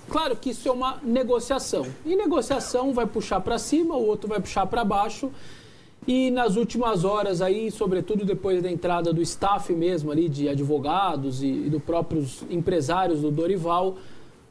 Claro que isso é uma negociação. E negociação vai puxar para cima, o outro vai puxar para baixo. E nas últimas horas aí, sobretudo depois da entrada do staff mesmo ali, de advogados e dos próprios empresários do Dorival,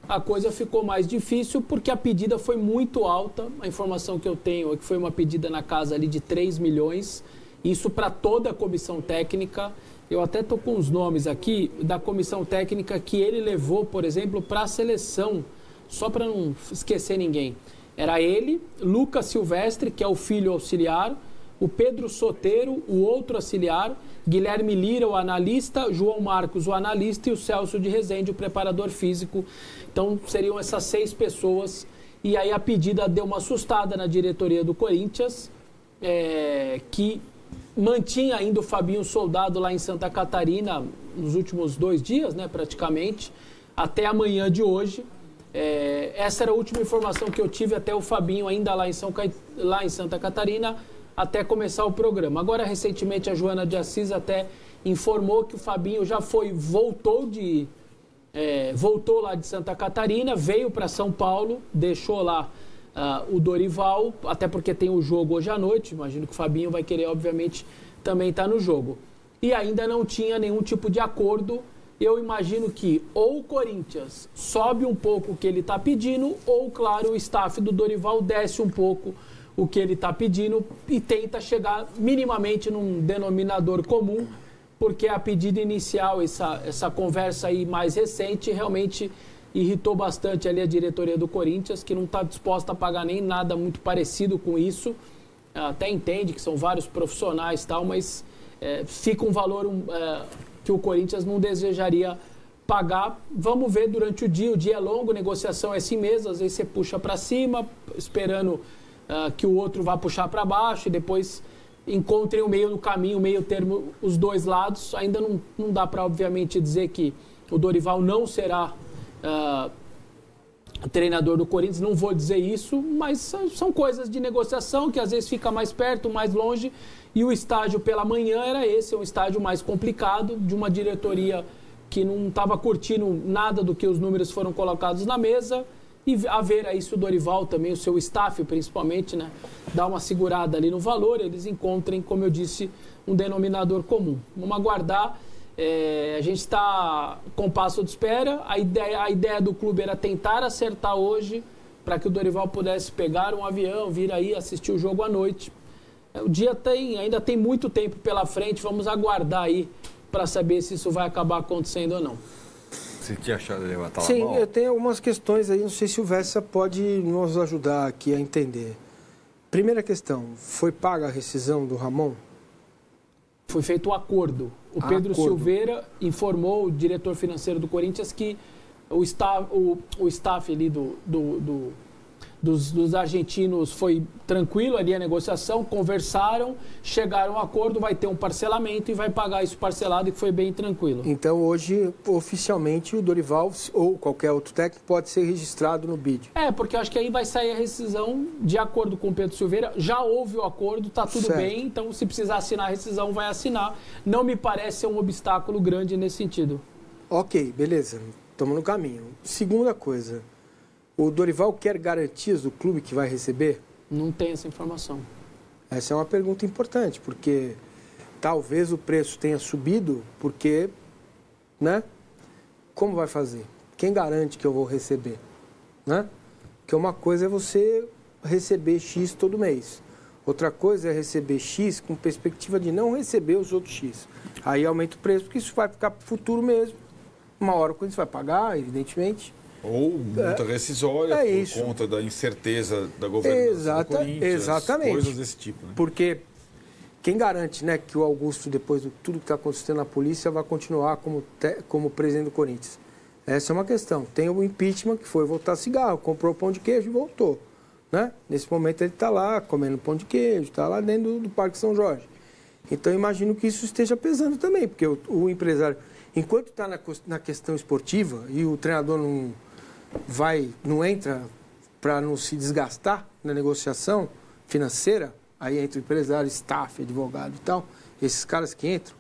a coisa ficou mais difícil porque a pedida foi muito alta. A informação que eu tenho é que foi uma pedida na casa ali de 3 milhões. Isso para toda a comissão técnica. Eu até estou com os nomes aqui da comissão técnica que ele levou, por exemplo, para a seleção, só para não esquecer ninguém. Era ele, Lucas Silvestre, que é o filho auxiliar, o Pedro Soteiro, o outro auxiliar, Guilherme Lira, o analista, João Marcos, o analista, e o Celso de Rezende, o preparador físico. Então, seriam essas 6 pessoas. E aí a pedida deu uma assustada na diretoria do Corinthians, que mantinha ainda o Fabinho Soldado lá em Santa Catarina nos últimos 2 dias, né, praticamente, até amanhã de hoje. Essa era a última informação que eu tive, até o Fabinho ainda lá em Santa Catarina, até começar o programa. Agora, recentemente, a Joana de Assis até informou que o Fabinho já voltou lá de Santa Catarina, veio para São Paulo, deixou lá o Dorival, até porque tem o jogo hoje à noite. Imagino que o Fabinho vai querer, obviamente, também estar no jogo. E ainda não tinha nenhum tipo de acordo. Eu imagino que ou o Corinthians sobe um pouco o que ele está pedindo, ou, claro, o staff do Dorival desce um pouco o que ele está pedindo e tenta chegar minimamente num denominador comum, porque a pedida inicial, essa conversa aí mais recente, realmente irritou bastante ali a diretoria do Corinthians, que não está disposta a pagar nem nada muito parecido com isso. Até entende que são vários profissionais e tal, mas fica um valor que o Corinthians não desejaria pagar. Vamos ver durante o dia é longo, negociação é assim mesmo, às vezes você puxa para cima, esperando que o outro vá puxar para baixo e depois encontrem o meio do caminho, o meio termo, os dois lados. Ainda não dá para, obviamente, dizer que o Dorival não será treinador do Corinthians, não vou dizer isso, mas são coisas de negociação que às vezes fica mais perto, mais longe, e o estágio pela manhã era esse, um estágio mais complicado, de uma diretoria que não estava curtindo nada do que os números foram colocados na mesa, e a ver aí se o Dorival também, o seu staff principalmente, né, dá uma segurada ali no valor, eles encontrem, como eu disse, um denominador comum. Vamos aguardar. A gente está com passo de espera. A ideia do clube era tentar acertar hoje para que o Dorival pudesse pegar um avião, vir aí assistir o jogo à noite. O dia ainda tem muito tempo pela frente, vamos aguardar aí para saber se isso vai acabar acontecendo ou não. Você tinha achado de levantar Sim, a mão? eu tenho algumas questões aí, não sei se o Vessa pode nos ajudar aqui a entender. Primeira questão, foi paga a rescisão do Ramon? Foi feito o acordo. O Pedro Silveira informou, o diretor financeiro do Corinthians, que o staff ali dos argentinos foi tranquilo ali a negociação, conversaram, chegaram a um acordo, vai ter um parcelamento e vai pagar isso parcelado, e foi bem tranquilo. Então hoje, oficialmente, o Dorival ou qualquer outro técnico pode ser registrado no BID. Porque eu acho que aí vai sair a rescisão de acordo com o Pedro Silveira. Já houve o acordo, está tudo bem, então se precisar assinar a rescisão, vai assinar. Não me parece ser um obstáculo grande nesse sentido. Ok, beleza, estamos no caminho. Segunda coisa, o Dorival quer garantias do clube que vai receber? Não tem essa informação. Essa é uma pergunta importante, porque talvez o preço tenha subido, porque, né? Como vai fazer? Quem garante que eu vou receber? Né? Porque uma coisa é você receber X todo mês. Outra coisa é receber X com perspectiva de não receber os outros X. Aí aumenta o preço, porque isso vai ficar para o futuro mesmo. Uma hora o Corinthians vai pagar, evidentemente. Ou multa rescisória por conta da incerteza da governança do Corinthians, exatamente. Coisas desse tipo. Né? Porque quem garante, né, que o Augusto, depois de tudo que está acontecendo na polícia, vai continuar como presidente do Corinthians? Essa é uma questão. Tem o impeachment, que foi voltar cigarro, comprou pão de queijo e voltou. Né? Nesse momento ele está lá comendo pão de queijo, está lá dentro do Parque São Jorge. Então imagino que isso esteja pesando também, porque o empresário, enquanto está na questão esportiva e o treinador não entra para não se desgastar na negociação financeira, aí entra o empresário, staff, advogado e tal, esses caras que entram,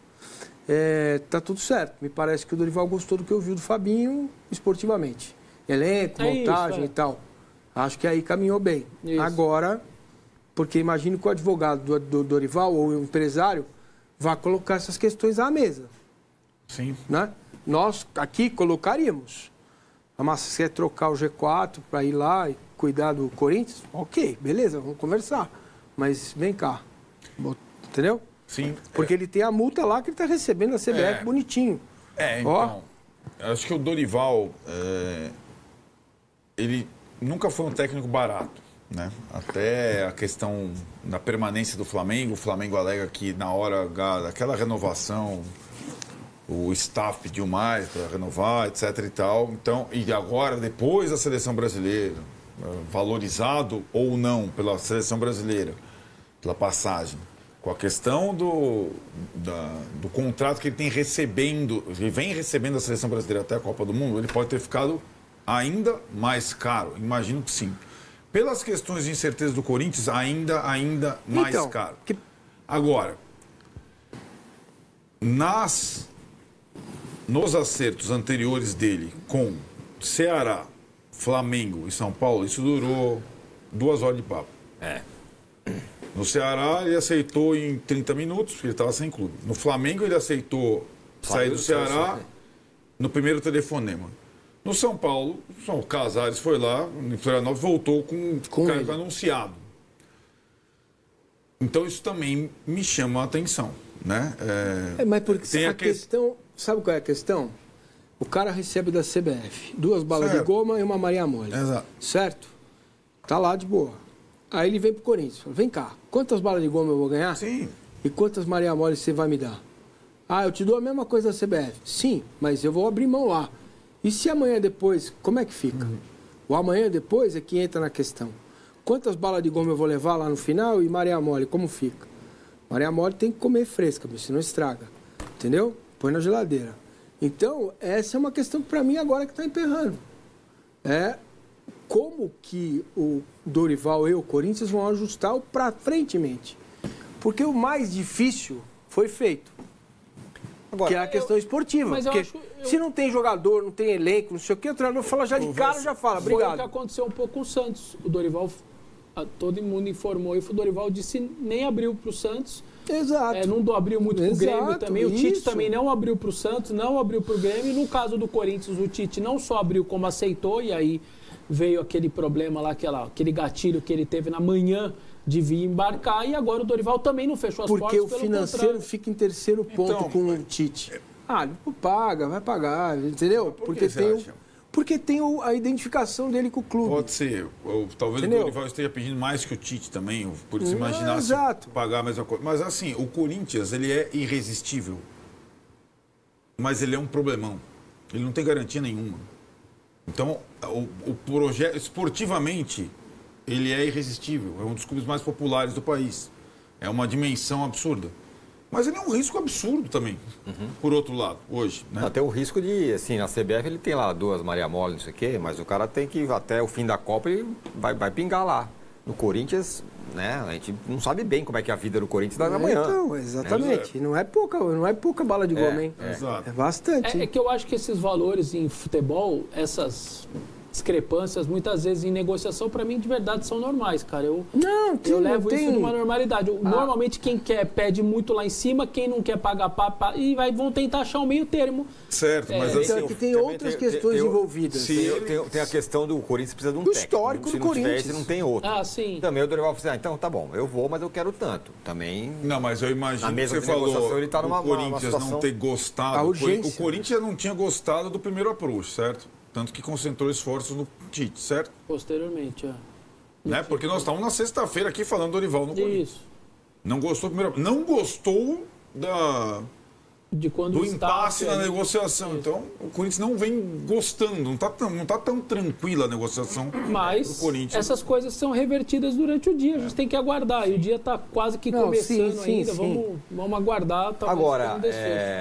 tá tudo certo. Me parece que o Dorival gostou do que eu vi do Fabinho esportivamente. Elenco, montagem e tal. Acho que aí caminhou bem. Isso. Agora, porque imagino que o advogado do Dorival ou o empresário vá colocar essas questões à mesa. Sim. Né? Nós aqui colocaríamos. Mas se quer trocar o G4 para ir lá e cuidar do Corinthians, ok, beleza, vamos conversar. Mas vem cá, entendeu? Sim. Porque ele tem a multa lá que ele está recebendo da CBF bonitinho. Então, acho que o Dorival, ele nunca foi um técnico barato, né? Até a questão da permanência do Flamengo, o Flamengo alega que na hora daquela renovação, o staff pediu mais para renovar, etc. e tal. Então, e agora, depois da seleção brasileira, valorizado ou não pela seleção brasileira, pela passagem, com a questão do contrato que ele tem recebendo, ele vem recebendo da seleção brasileira até a Copa do Mundo, ele pode ter ficado ainda mais caro. Imagino que sim. Pelas questões de incerteza do Corinthians, ainda mais caro. Agora, nos acertos anteriores dele com Ceará, Flamengo e São Paulo, isso durou 2 horas de papo. No Ceará, ele aceitou em 30 minutos, porque ele estava sem clube. No Flamengo, ele aceitou sair do Ceará no primeiro telefonema. No São Paulo, o Casares foi lá, em Florianópolis, voltou com o cargo anunciado. Então, isso também me chama a atenção, né? Mas porque tem a questão... Sabe qual é a questão? O cara recebe da CBF 2 balas de goma e uma Maria Mole. Exato. Certo? Tá lá de boa. Aí ele vem pro Corinthians. Fala, vem cá, quantas balas de goma eu vou ganhar? Sim. E quantas Maria Mole você vai me dar? Eu te dou a mesma coisa da CBF. Sim, mas eu vou abrir mão lá. E se amanhã depois, como é que fica? O amanhã depois é que entra na questão. Quantas balas de goma eu vou levar lá no final e Maria Mole, como fica? Maria Mole tem que comer fresca, senão estraga. Entendeu? Põe na geladeira. Então, essa é uma questão que para mim agora que está emperrando. Como que o Dorival e o Corinthians vão ajustar para frentemente. Porque o mais difícil foi feito. Agora, que é a questão esportiva. Porque se não tem jogador, não tem elenco, não sei o quê, o treinador fala já de cara, já fala, obrigado. Foi o que aconteceu um pouco com o Santos. O Dorival, todo mundo informou, e o Dorival disse nem abriu para o Santos. Exato. Não abriu muito para o Grêmio também. O Tite também não abriu para o Santos, não abriu para o Grêmio. No caso do Corinthians, o Tite não só abriu como aceitou, e aí veio aquele problema lá, aquele gatilho que ele teve na manhã de vir embarcar, e agora o Dorival também não fechou as portas. Porque o financeiro fica em terceiro ponto com o Tite. Paga, vai pagar, entendeu? Porque tem a identificação dele com o clube. Pode ser. Talvez o Dorival esteja pedindo mais que o Tite também, por se imaginar se pagar a mesma coisa. Mas assim, o Corinthians, ele é irresistível. Mas ele é um problemão. Ele não tem garantia nenhuma. Então, o projeto, esportivamente, ele é irresistível. É um dos clubes mais populares do país. É uma dimensão absurda. Mas ele é um risco absurdo também, por outro lado, hoje. Né? Até o risco de, assim, na CBF ele tem lá 2 Maria Mole, não sei o quê, mas o cara tem que, até o fim da Copa, ele vai pingar lá. No Corinthians, né, a gente não sabe bem como é que é a vida do Corinthians da manhã. Então, exatamente. Não é pouca bala de goma, hein? É bastante. É que eu acho que esses valores em futebol, essas discrepâncias, muitas vezes em negociação, para mim, de verdade, são normais, cara. Eu levo isso numa normalidade. Normalmente, quem quer pede muito lá em cima, quem não quer pagar, e vão tentar achar um meio termo. Certo, mas assim... que tem outras questões envolvidas. Tem a questão do Corinthians precisa de um técnico. Histórico do Corinthians. Se não tem outro. Sim. Também o Dorival falou assim, então tá bom, eu vou, mas eu quero tanto. Também... Não, mas eu imagino que você falou ele tá numa, o Corinthians não ter gostado. O Corinthians não tinha gostado do primeiro approach, certo? Tanto que concentrou esforços no Tite, certo? Posteriormente, Né? Porque nós estávamos na sexta-feira aqui falando do Dorival no Corinthians. Isso. Não gostou primeiro. Não gostou do impasse na negociação. Isso. Então, o Corinthians não vem gostando. Não tá tão tranquila a negociação do Corinthians. Essas coisas são revertidas durante o dia. A gente tem que aguardar. E o dia está quase que começando ainda. Vamos aguardar. Agora,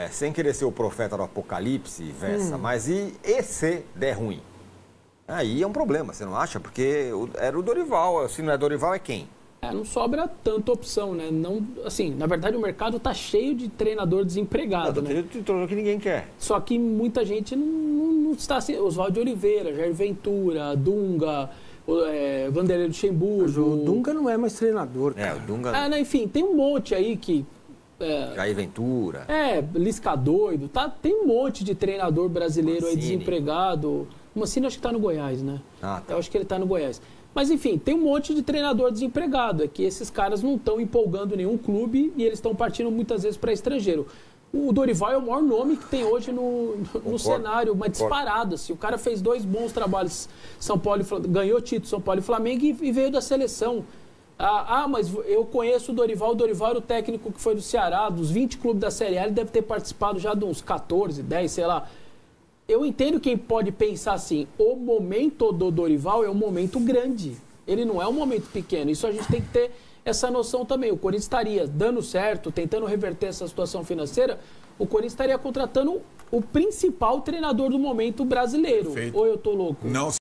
sem querer ser o profeta do apocalipse, Vessa, mas e se der ruim? Aí é um problema, você não acha? Porque era o Dorival. Se não é Dorival, é quem? Não sobra tanta opção, né? Não, assim, na verdade o mercado tá cheio de treinador desempregado, né? Tem treinador que ninguém quer. Só que muita gente não está assim. Oswaldo de Oliveira, Jair Ventura, Dunga, Vanderlei Luxemburgo. O Dunga não é mais treinador, cara. O Dunga... Né, enfim, tem um monte aí que... Jair Ventura. Lisca doido, tá? Tem um monte de treinador brasileiro aí Mancini. desempregado. O Mancini acho que tá no Goiás, né? Tá. Eu acho que ele tá no Goiás. Mas enfim, tem um monte de treinador desempregado. É que esses caras não estão empolgando nenhum clube e eles estão partindo muitas vezes para estrangeiro. O Dorival é o maior nome que tem hoje no cenário, uma disparada. Assim. O cara fez 2 bons trabalhos, São Paulo ganhou título São Paulo e Flamengo e veio da seleção. Mas eu conheço o Dorival era o técnico que foi do Ceará, dos 20 clubes da Série A, ele deve ter participado já de uns 14, 10, sei lá. Eu entendo quem pode pensar assim, o momento do Dorival é um momento grande, ele não é um momento pequeno, isso a gente tem que ter essa noção também. O Corinthians estaria dando certo, tentando reverter essa situação financeira, o Corinthians estaria contratando o principal treinador do momento brasileiro. Perfeito. Ou eu tô louco? Não.